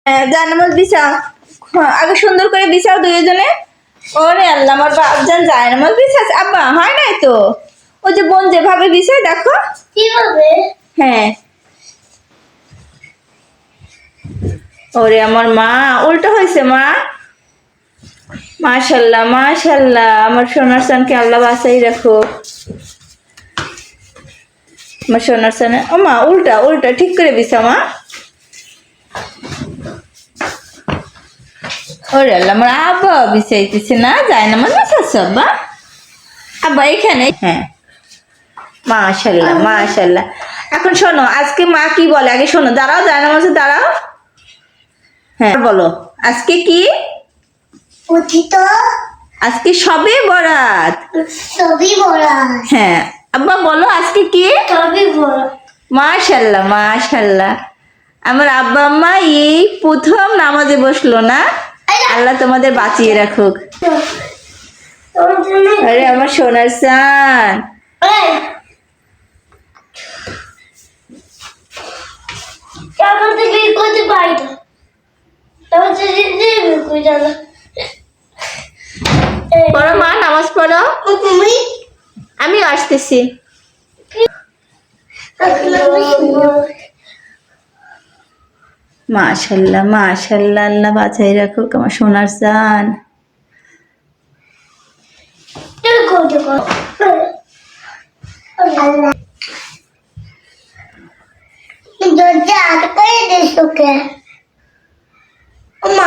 হ্যাঁ, জায়নামাজ বিছাও। আগে সুন্দর করে বিছাও দুইজনে। ওরে আল্লাহ, আমার বাপজান জায়নামাজ বিছাচ্ছে। আব্বা হয় নাই তো। ওই যে বোন যেভাবে বিছায় দেখো কিভাবে। হ্যাঁ। ওরে আমার মা, উল্টো হয়েছে মা। মাশাল্লাহ মাশাল্লাহ, আমার সোনার সানকে আল্লাহ বাঁচাই রাখো। আমার সোনার সানে, ও মা উল্টা উল্টা, ঠিক করে বিছা মা। ওরে আল্লাহ, আমার আব্বা বিছাইতেছে না, যায় না মানে বিছাচ্ছ আব্বা। আব্বা এখানে, হ্যাঁ। মাশাল্লাহ মাশাল্লাহ। এখন শোনো, আজকে মা কি বলে আগে শোনো। দাঁড়াও, যায় না মাঝে দাঁড়াও। হ্যাঁ বলো, আজকে কি? অতীত। আজকে সবে বরাত। সবই বরাত। হ্যাঁ আব্বা বলো আজকে কি? সবই বরাত। মাশাল্লাহ মাশাল্লাহ, আমার আব্বা আম্মা এই প্রথম নামাজে বসলো না। আল্লাহ তোমাদের বাঁচিয়ে রাখুক। আরে আমার সোনার সান, কেমন থেকে করতে পারি না। কেমন থেকে করে জানো। পড়ো মা, নামাজ পড়ো। তুমি আমি আসতেছি। মাশাল্লাহ মাশাল্লাহ, আল্লাহ বাঁচাই রাখুক আমার সোনার সান। দরজা আটকাই দিস ওকে।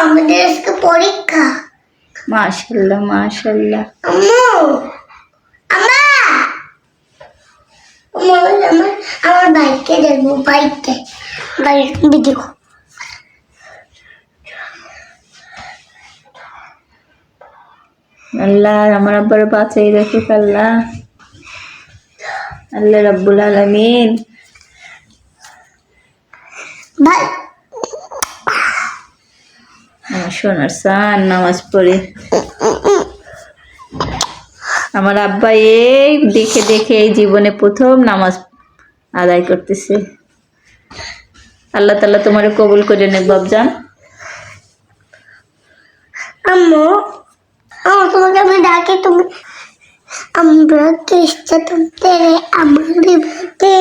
আমাদের আজকে পরীক্ষা। মাশাল্লাহ মাশাল্লাহ। আম্মু, আম্মা, আমার আমার বাইককে দেখবো, বাইককে বাইক ভিডিও। আল্লাহ আমার আব্বার বাঁচাই রাখুক আল্লাহ, আল্লাহ রাব্বুল আলামিন। ভাই আমার সোনার সান নামাজ পড়ে। আমার আব্বা এই দেখে দেখে এই জীবনে প্রথম নামাজ আদায় করতেছে। আল্লাহ তাআলা তোমারে কবুল করে নেক বাপজান। আম্মু, আমার তোমাকে আমি ডাকি, তুমি আমরা কিসটা তুমতে আমার বিপদে।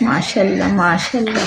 মাশাল্লাহ মাশাল্লাহ।